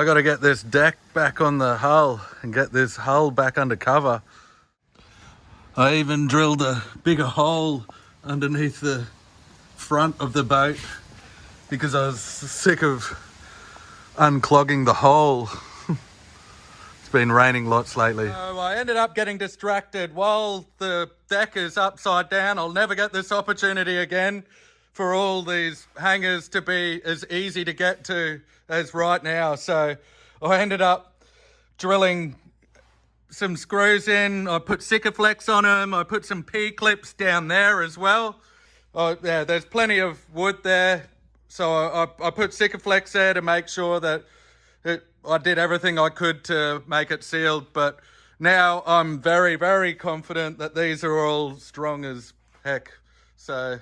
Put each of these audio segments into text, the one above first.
I got to get this deck back on the hull and get this hull back under cover. I even drilled a bigger hole underneath the front of the boat because I was sick of unclogging the hole. It's been raining lots lately. So I ended up getting distracted while the deck is upside down. I'll never get this opportunity again for all these hangars to be as easy to get to as right now. So I ended up drilling some screws in. I put Sikaflex on them. I put some P-clips down there as well. Oh yeah, there's plenty of wood there. So I put Sikaflex there to make sure that I did everything I could to make it sealed. But now I'm very, very confident that these are all strong as heck. So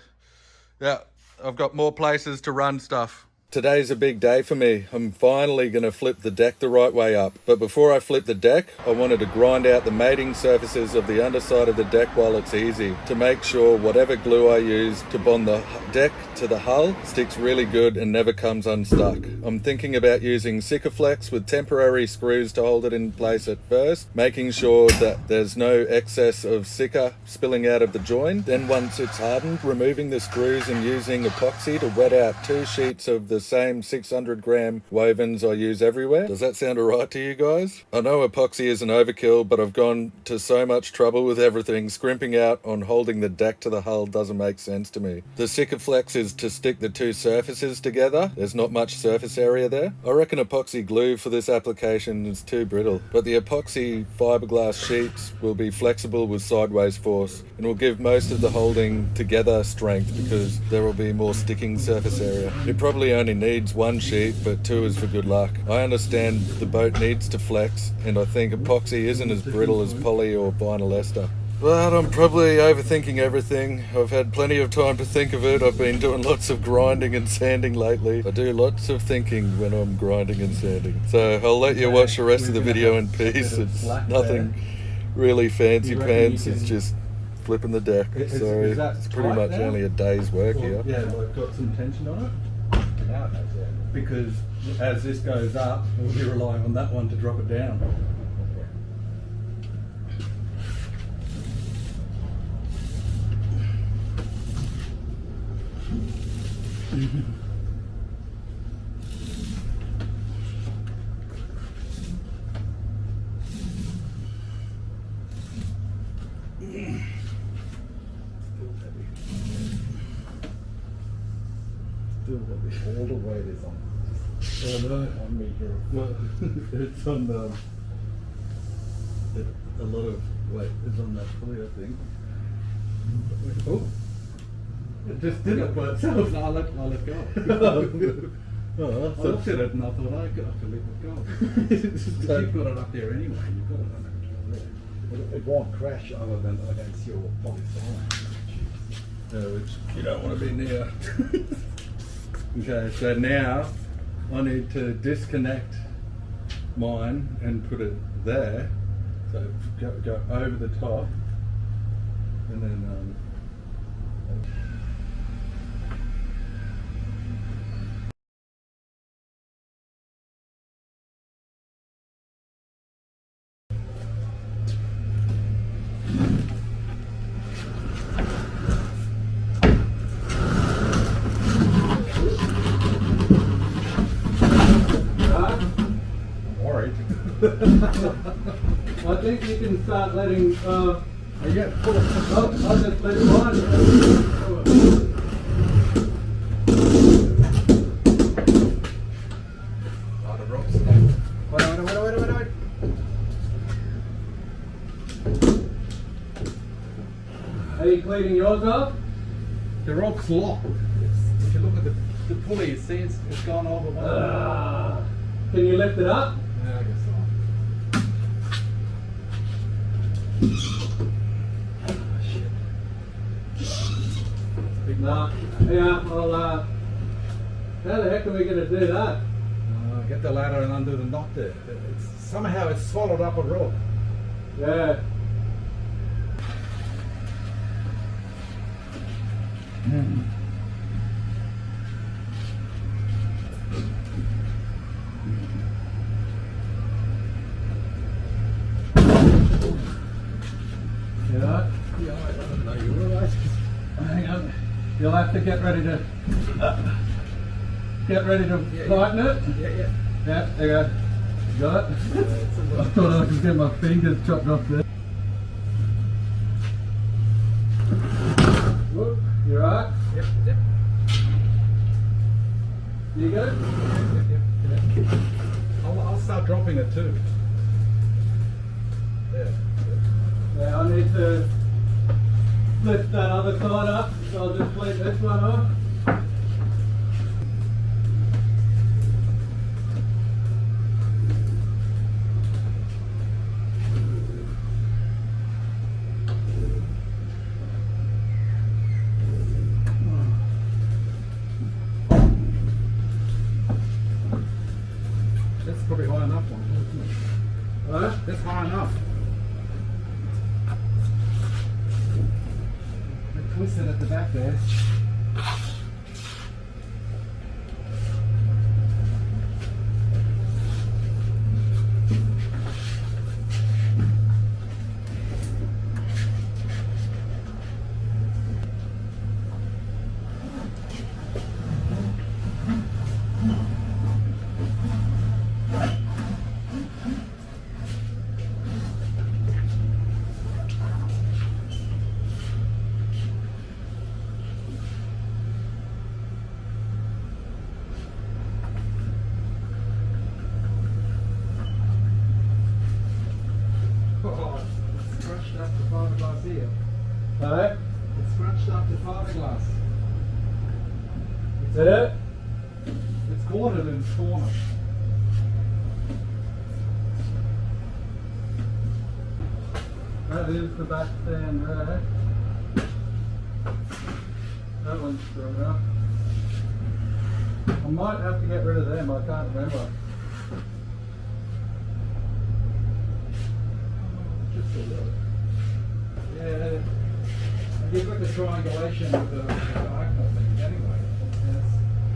yeah, I've got more places to run stuff. Today's a big day for me. I'm finally going to flip the deck the right way up. But before I flip the deck, I wanted to grind out the mating surfaces of the underside of the deck while it's easy, to make sure whatever glue I use to bond the deck to the hull sticks really good and never comes unstuck. I'm thinking about using Sikaflex with temporary screws to hold it in place at first, making sure that there's no excess of Sika spilling out of the joint. Then once it's hardened, removing the screws and using epoxy to wet out 2 sheets of the same 600 gram wovens I use everywhere. Does that sound alright to you guys? I know epoxy is an overkill, but I've gone to so much trouble with everything. Scrimping out on holding the deck to the hull doesn't make sense to me. The Sikaflex is to stick the 2 surfaces together. There's not much surface area there. I reckon epoxy glue for this application is too brittle, but the epoxy fiberglass sheets will be flexible with sideways force and will give most of the holding together strength because there will be more sticking surface area. It probably only needs 1 sheet, but 2 is for good luck. I understand the boat needs to flex, and I think epoxy isn't as brittle as poly or vinyl ester. But I'm probably overthinking everything. I've had plenty of time to think of it. I've been doing lots of grinding and sanding lately. I do lots of thinking when I'm grinding and sanding. So I'll let you watch the rest of the video in peace. It's nothing really fancy pants. It's just flipping the deck. So it's pretty much only a day's work here. Yeah, I've got some tension on it. Because as this goes up, we'll be relying on that one to drop it down. All the weight is on. On me here. Well, it's on a lot of weight is on that pulley, I think. Oh, it just did it by itself. No, I let go. Oh, I looked at it and I thought I could let it go. So you've got it up there anyway. You've got it on it. It won't crash other than against your polythene. Which you don't want to be near. Okay, so now I need to disconnect mine and put it there. So go over the top and then I think you can start letting. I'll just let mine. Lot of ropes. Wait. Are you cleaning yours up? The rope's locked. If you look at the pulley, you see it's gone over one. Can you lift it up? Yeah, I guess so. No. Yeah, well, how the heck are we going to do that? Get the ladder and undo the knot there. Somehow it's swallowed up a rope. Yeah. You'll have to get ready to tighten it. Yeah. Yeah, there you go. Got it? I thought I could get my fingers chopped off there. Whoop, you alright? Yep. You good? Yep. I'll start dropping it too. Yeah. Yeah, I need to lift that other side up, so I'll just flip this one off. That's probably high enough one. Right? That's high enough. It twisted at the back there. Oh, it's scratched up the fiberglass here. Alright? It's scratched up the fiberglass. Is that it? It's corded in its corner. That is the back stand there. That one's strong enough. I might have to get rid of them, I can't remember. Just a little. Yeah. You've got the triangulation of the diagonal things anyway.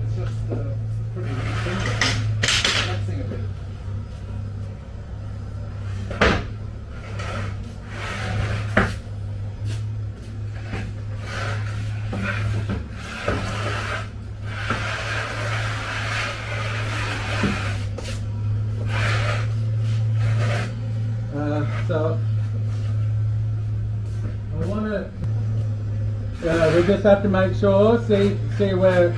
It's just pretty relaxing a bit. So I want to. We just have to make sure, see where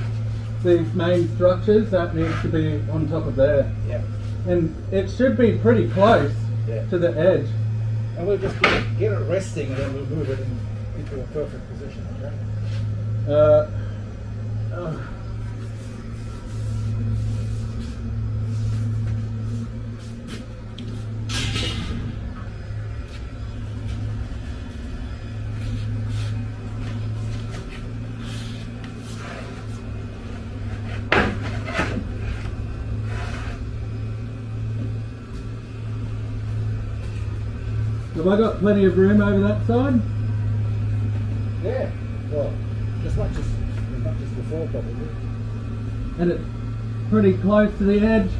these main structures, that needs to be on top of there. Yeah. And it should be pretty close Yeah. to the edge. And we'll just get it resting and then we'll move it into a perfect position, okay? Have I got plenty of room over that side? Yeah. Well, as much as before probably. And it's pretty close to the edge.